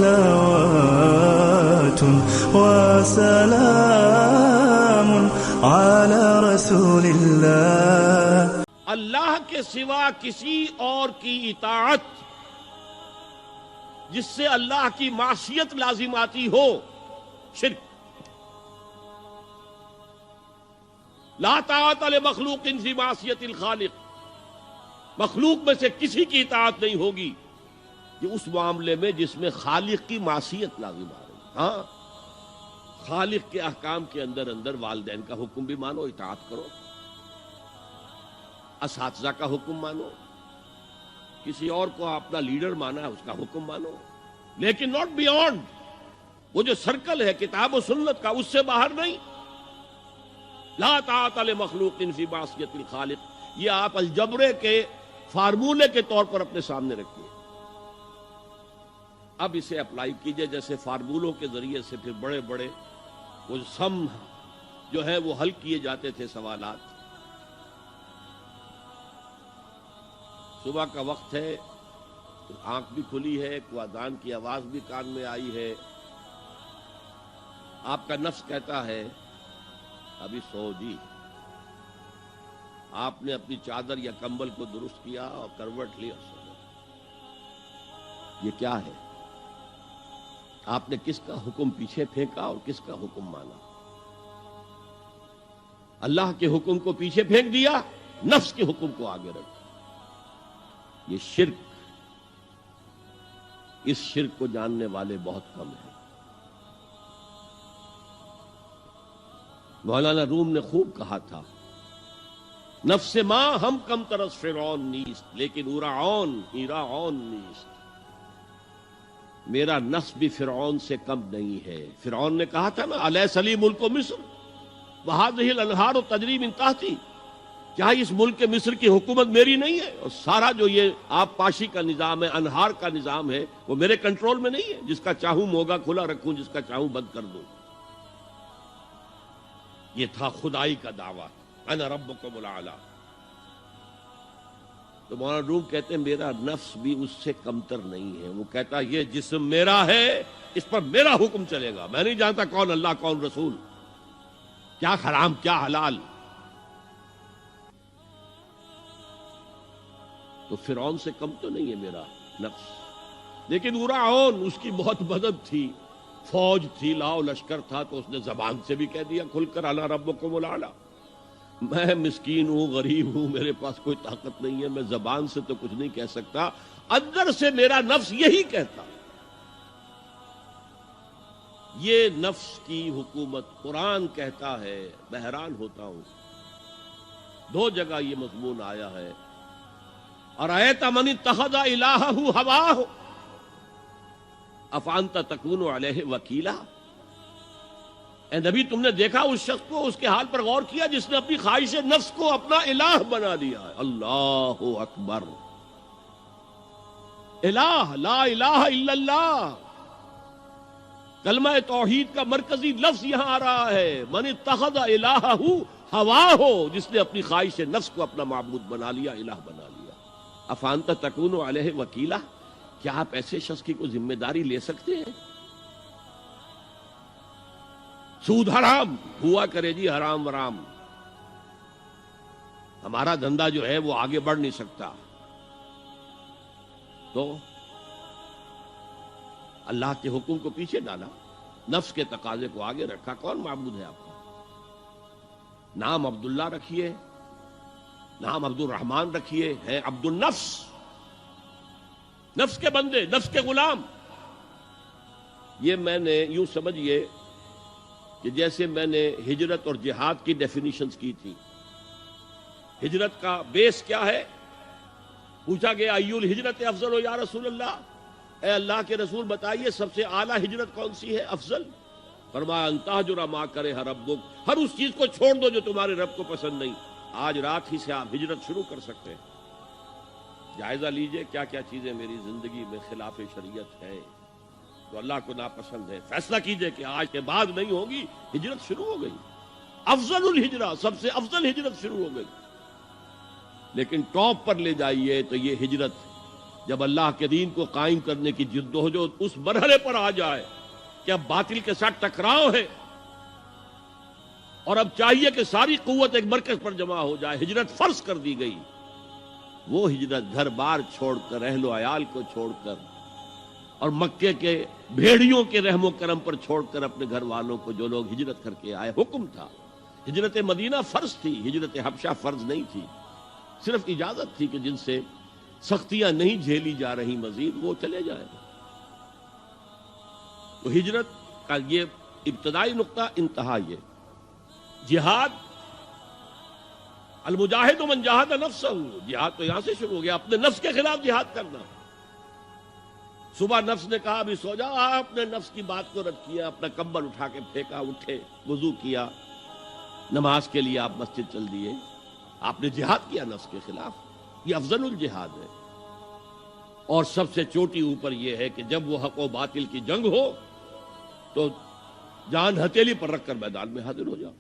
صلوات وسلام على رسول الله. اللہ کے سوا کسی اور کی اطاعت جس سے اللہ کی معصیت لازم آتی ہو شرک. لا طاعت لمخلوق فی معصیت الخالق. مخلوق میں سے کسی کی اطاعت نہیں ہوگی یہ اس معاملے میں جس میں خالق کی معصیت لازم آ رہی. ہاں خالق کے احکام کے اندر والدین کا حکم بھی مانو، اطاعت کرو، اساتذہ کا حکم مانو، کسی اور کو اپنا لیڈر مانا ہے اس کا حکم مانو، لیکن ناٹ بیونڈ. وہ جو سرکل ہے کتاب و سنت کا اس سے باہر نہیں. لا طاعت لمخلوق فی معصیت الخالق، یہ آپ الجبرے کے فارمولے کے طور پر اپنے سامنے رکھیے. اب اسے اپلائی کیجئے جیسے فارمولوں کے ذریعے سے پھر بڑے بڑے وہ سم جو ہے وہ حل کیے جاتے تھے سوالات. صبح کا وقت ہے، آنکھ بھی کھلی ہے، کوئی اذان کی آواز بھی کان میں آئی ہے. آپ کا نفس کہتا ہے ابھی سو جی. آپ نے اپنی چادر یا کمبل کو درست کیا اور کروٹ لی اور سو گئے. یہ کیا ہے؟ آپ نے کس کا حکم پیچھے پھینکا اور کس کا حکم مانا؟ اللہ کے حکم کو پیچھے پھینک دیا، نفس کے حکم کو آگے رکھا. یہ شرک. اس شرک کو جاننے والے بہت کم ہیں. مولانا روم نے خوب کہا تھا نفس ماں ہم کم ترس فرعون نیست لیکن ایراعون نیست. میرا نفس بھی فرعون سے کم نہیں ہے. فرعون نے کہا تھا نا الیس لی ملک مصر وہذہ الانہار تجری من تحتی، کیا اس ملک مصر کی حکومت میری نہیں ہے؟ اور سارا جو یہ آب پاشی کا نظام ہے، انہار کا نظام ہے، وہ میرے کنٹرول میں نہیں ہے؟ جس کا چاہوں موگا کھلا رکھوں، جس کا چاہوں بند کر دوں. یہ تھا خدائی کا دعویٰ، انا ربکم الاعلی. تو مولانا روم کہتے ہیں میرا نفس بھی اس سے کمتر نہیں ہے. وہ کہتا یہ جسم میرا ہے، اس پر میرا حکم چلے گا. میں نہیں جانتا کون اللہ کون رسول، کیا حرام کیا حلال. تو فرعون سے کم تو نہیں ہے میرا نفس. لیکن ایراعون اس کی بہت مدد تھی، فوج تھی، لاؤ لشکر تھا، تو اس نے زبان سے بھی کہہ دیا کھل کر انا ربکم الاعلی. میں مسکین ہوں، غریب ہوں، میرے پاس کوئی طاقت نہیں ہے، میں زبان سے تو کچھ نہیں کہہ سکتا، اندر سے میرا نفس یہی کہتا. یہ نفس کی حکومت قرآن کہتا ہے. میں حیران ہوتا ہوں، 2 جگہ یہ مضمون آیا ہے. ارأیت من اتخذ الہہ ہواہ افانت تکون علیہ وکیلا. اے نبی تم نے دیکھا اس شخص کو، اس کے حال پر غور کیا جس نے اپنی خواہش نفس کو اپنا الہ بنا لیا ہے. اللہ اکبر. الہ لا الہ الا اللہ. کلمہ توحید کا مرکزی لفظ یہاں آ رہا ہے. من اتخذ الہہ ہواہ، جس نے اپنی خواہش نفس کو اپنا معبود بنا لیا، الہ بنا لیا. افانت تکون علیہ وکیلا، کیا آپ ایسے شخص کی کوئی ذمہ داری لے سکتے ہیں؟ سود حرام ہوا کرے جی، حرام ورام، ہمارا دھندا جو ہے وہ آگے بڑھ نہیں سکتا. تو اللہ کے حکم کو پیچھے ڈالا، نفس کے تقاضے کو آگے رکھا. کون معبود ہے آپ کا؟ نام عبداللہ رکھیے، نام عبد الرحمن رکھیے، ہے عبد النفس، نفس کے بندے، نفس کے غلام. یہ میں نے یوں سمجھیے کہ جیسے میں نے ہجرت اور جہاد کی ڈیفینیشنز کی تھی. ہجرت کا بیس کیا ہے؟ پوچھا گیا ایو الہجرت افضل یا رسول اللہ، اے اللہ کے رسول بتائیے سب سے اعلیٰ ہجرت کون سی ہے، افضل؟ فرمایا ان تہجر ما کرہ ربک، ہر اس چیز کو چھوڑ دو جو تمہارے رب کو پسند نہیں. آج رات ہی سے آپ ہجرت شروع کر سکتے ہیں. جائزہ لیجئے کیا کیا چیزیں میری زندگی میں خلاف شریعت ہے، تو اللہ کو ناپسند ہے. فیصلہ کیجئے کہ آج کے بعد نہیں ہوگی. ہجرت شروع ہو گئی، افضل الہجرہ، سب سے افضل ہجرت شروع ہو گئی. لیکن ٹاپ پر لے جائیے تو یہ ہجرت جب اللہ کے دین کو قائم کرنے کی جدوجہد اس مرحلے پر آ جائے کہ اب باطل کے ساتھ ٹکراؤ ہے اور اب چاہیے کہ ساری قوت ایک مرکز پر جمع ہو جائے، ہجرت فرض کر دی گئی، وہ ہجرت گھر بار چھوڑ کر، اہل و عیال کو چھوڑ کر اور مکے کے بھیڑیوں کے رحم و کرم پر چھوڑ کر اپنے گھر والوں کو جو لوگ ہجرت کر کے آئے، حکم تھا۔ ہجرت مدینہ فرض تھی، ہجرت حبشہ فرض نہیں تھی، صرف اجازت تھی کہ جن سے سختیاں نہیں جھیلی جا رہی مزید وہ چلے جائیں۔ تو ہجرت کا یہ ابتدائی نقطہ، انتہا یہ جہاد، المجاہد من جاہد نفسہ، جہاد تو یہاں سے شروع ہو گیا، اپنے نفس کے خلاف جہاد کرنا۔ صبح نفس نے کہا ابھی سو جاؤ، آپ نے نفس کی بات کو رد کیا، اپنا کمبل اٹھا کے پھینکا، اٹھے، وضو کیا، نماز کے لیے آپ مسجد چل دیے، آپ نے جہاد کیا نفس کے خلاف۔ یہ افضل الجہاد ہے، اور سب سے چوٹی اوپر یہ ہے کہ جب وہ حق و باطل کی جنگ ہو تو جان ہتھیلی پر رکھ کر میدان میں حاضر ہو جاؤ۔